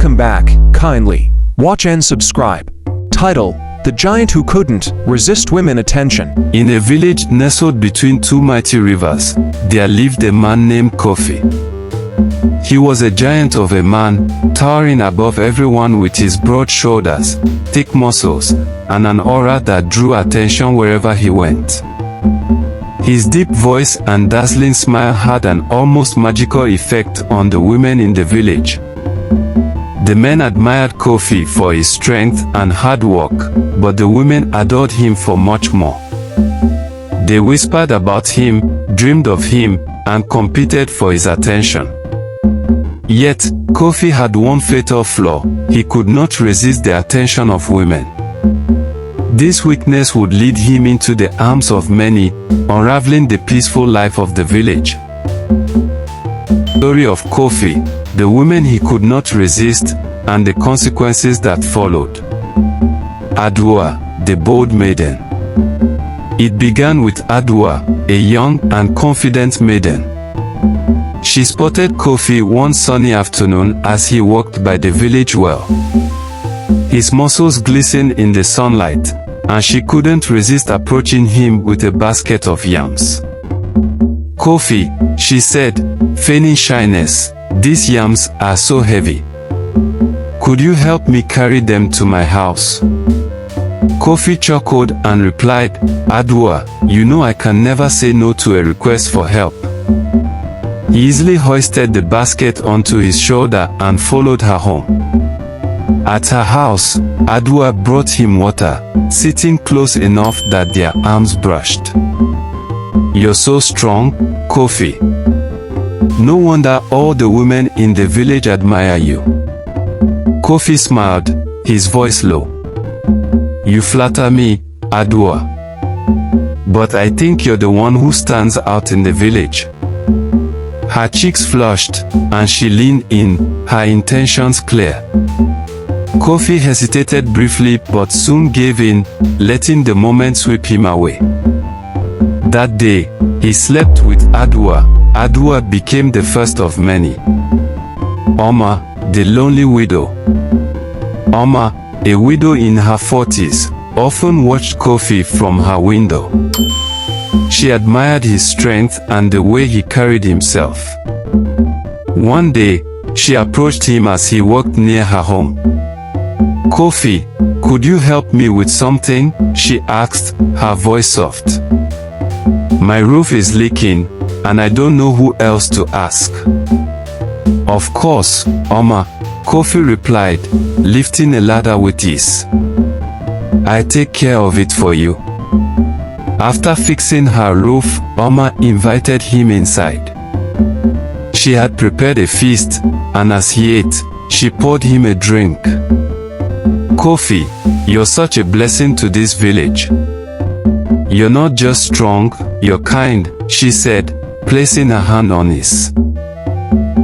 Welcome back, kindly. Watch and subscribe. Title: The Giant Who Couldn't Resist Women Attention. In a village nestled between two mighty rivers, there lived a man named Kofi. He was a giant of a man, towering above everyone with his broad shoulders, thick muscles, and an aura that drew attention wherever he went. His deep voice and dazzling smile had an almost magical effect on the women in the village. The men admired Kofi for his strength and hard work, but the women adored him for much more. They whispered about him, dreamed of him, and competed for his attention. Yet, Kofi had one fatal flaw: he could not resist the attention of women. This weakness would lead him into the arms of many, unraveling the peaceful life of the village. Story of Kofi, the women he could not resist, and the consequences that followed. Adua, the bold maiden. It began with Adua, a young and confident maiden. She spotted Kofi one sunny afternoon as he walked by the village well. His muscles glistened in the sunlight, and she couldn't resist approaching him with a basket of yams. "Kofi," she said, feigning shyness, "these yams are so heavy. Could you help me carry them to my house?" Kofi chuckled and replied, "Adua, you know I can never say no to a request for help." He easily hoisted the basket onto his shoulder and followed her home. At her house, Adua brought him water, sitting close enough that their arms brushed. "You're so strong, Kofi. No wonder all the women in the village admire you." Kofi smiled, his voice low. "You flatter me, Adua. But I think you're the one who stands out in the village." Her cheeks flushed, and she leaned in, her intentions clear. Kofi hesitated briefly but soon gave in, letting the moment sweep him away. That day, he slept with Adua. Adua became the first of many. Oma, the lonely widow. Oma, a widow in her 40s, often watched Kofi from her window. She admired his strength and the way he carried himself. One day, she approached him as he walked near her home. "Kofi, could you help me with something?" she asked, her voice soft. "My roof is leaking, and I don't know who else to ask." "Of course, Oma," Kofi replied, lifting a ladder with ease. "I take care of it for you." After fixing her roof, Oma invited him inside. She had prepared a feast, and as he ate, she poured him a drink. "Kofi, you're such a blessing to this village. You're not just strong, you're kind," she said, placing her hand on his.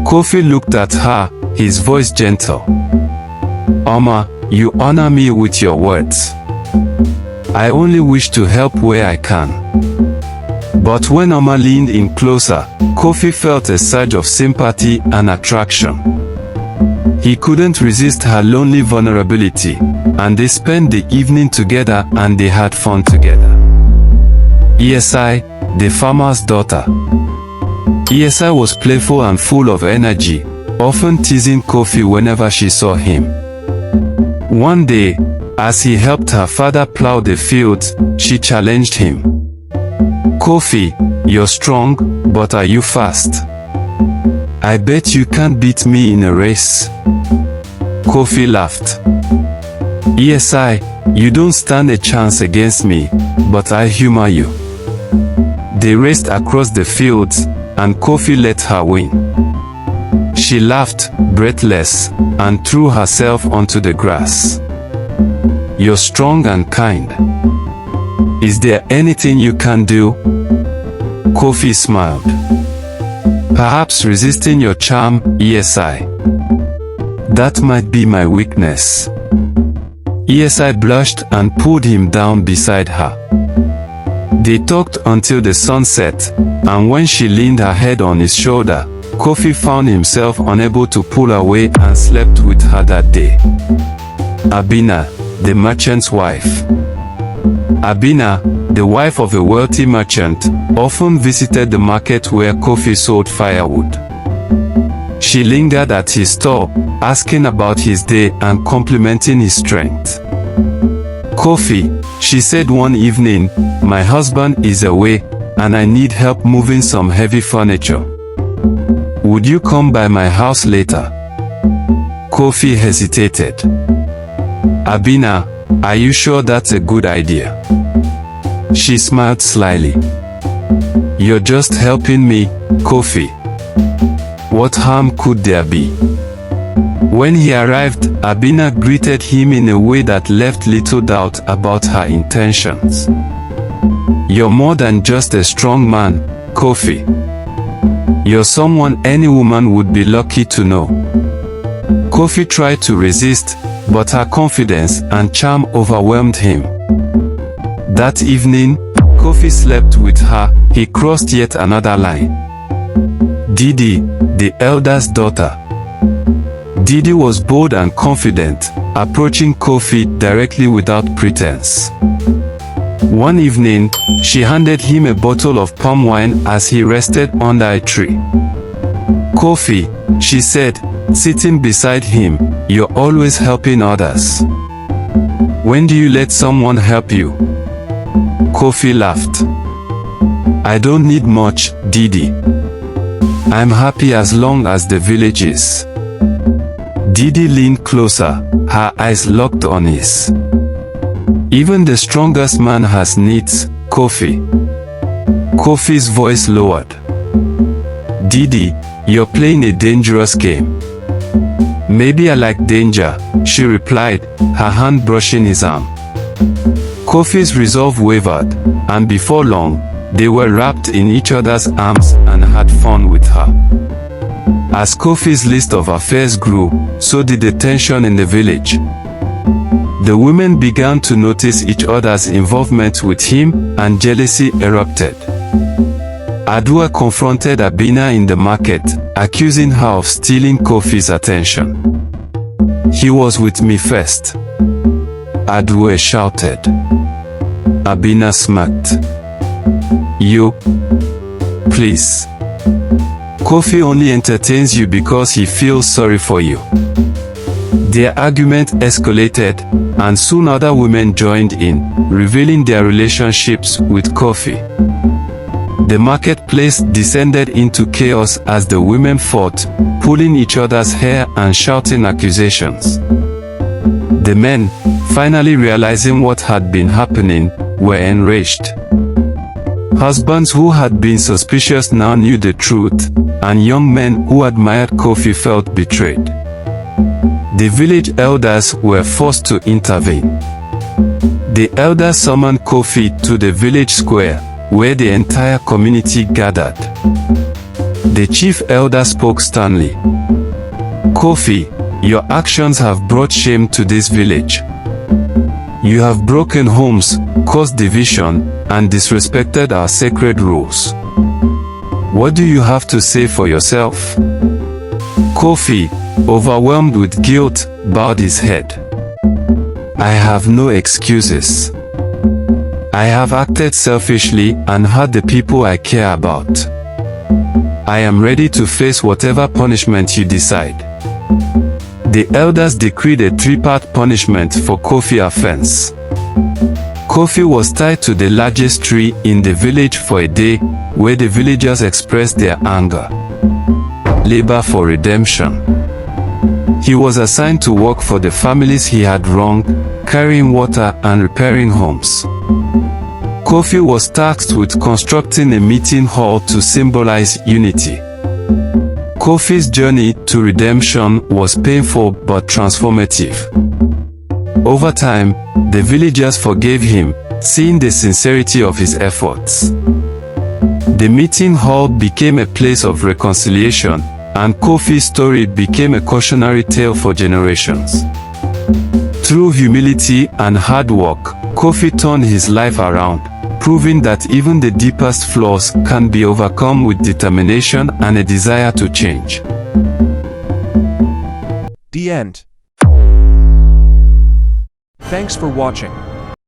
Kofi looked at her, his voice gentle. "Oma, you honor me with your words. I only wish to help where I can." But when Oma leaned in closer, Kofi felt a surge of sympathy and attraction. He couldn't resist her lonely vulnerability, and they spent the evening together and they had fun together. Esi, the farmer's daughter. Esi was playful and full of energy, often teasing Kofi whenever she saw him. One day, as he helped her father plow the fields, she challenged him. "Kofi, you're strong, but are you fast? I bet you can't beat me in a race." Kofi laughed. "Esi, you don't stand a chance against me, but I humor you." They raced across the fields, and Kofi let her win. She laughed, breathless, and threw herself onto the grass. "You're strong and kind. Is there anything you can do?" Kofi smiled. "Perhaps resisting your charm, Esi. That might be my weakness." Esi blushed and pulled him down beside her. They talked until the sun set, and when she leaned her head on his shoulder, Kofi found himself unable to pull away and slept with her that day. Abina, the merchant's wife. Abina, the wife of a wealthy merchant, often visited the market where Kofi sold firewood. She lingered at his store, asking about his day and complimenting his strength. "Kofi," she said one evening, "my husband is away, and I need help moving some heavy furniture. Would you come by my house later?" Kofi hesitated. "Abina, are you sure that's a good idea?" She smiled slyly. "You're just helping me, Kofi. What harm could there be?" When he arrived, Abina greeted him in a way that left little doubt about her intentions. "You're more than just a strong man, Kofi. You're someone any woman would be lucky to know." Kofi tried to resist, but her confidence and charm overwhelmed him. That evening, Kofi slept with her. He crossed yet another line. Didi, the elder's daughter. Didi was bold and confident, approaching Kofi directly without pretense. One evening, she handed him a bottle of palm wine as he rested under a tree. "Kofi," she said, sitting beside him, "you're always helping others. When do you let someone help you?" Kofi laughed. "I don't need much, Didi. I'm happy as long as the village is." Didi leaned closer, her eyes locked on his. "Even the strongest man has needs, Kofi." Kofi's voice lowered. "Didi, you're playing a dangerous game." "Maybe I like danger," she replied, her hand brushing his arm. Kofi's resolve wavered, and before long, they were wrapped in each other's arms and had fun with her. As Kofi's list of affairs grew, so did the tension in the village. The women began to notice each other's involvement with him, and jealousy erupted. Adua confronted Abina in the market, accusing her of stealing Kofi's attention. "He was with me first," Adua shouted. Abina smirked. "You? Please. Kofi only entertains you because he feels sorry for you." Their argument escalated, and soon other women joined in, revealing their relationships with Kofi. The marketplace descended into chaos as the women fought, pulling each other's hair and shouting accusations. The men, finally realizing what had been happening, were enraged. Husbands who had been suspicious now knew the truth, and young men who admired Kofi felt betrayed. The village elders were forced to intervene. The elders summoned Kofi to the village square, where the entire community gathered. The chief elder spoke sternly. "Kofi, your actions have brought shame to this village. You have broken homes, caused division, and disrespected our sacred rules. What do you have to say for yourself?" Kofi, overwhelmed with guilt, bowed his head. "I have no excuses. I have acted selfishly and hurt the people I care about. I am ready to face whatever punishment you decide." The elders decreed a 3-part punishment for Kofi's offense. Kofi was tied to the largest tree in the village for a day, where the villagers expressed their anger. Labor for redemption. He was assigned to work for the families he had wronged, carrying water and repairing homes. Kofi was tasked with constructing a meeting hall to symbolize unity. Kofi's journey to redemption was painful but transformative. Over time, the villagers forgave him, seeing the sincerity of his efforts. The meeting hall became a place of reconciliation, and Kofi's story became a cautionary tale for generations. Through humility and hard work, Kofi turned his life around, proving that even the deepest flaws can be overcome with determination and a desire to change. The end. Thanks for watching.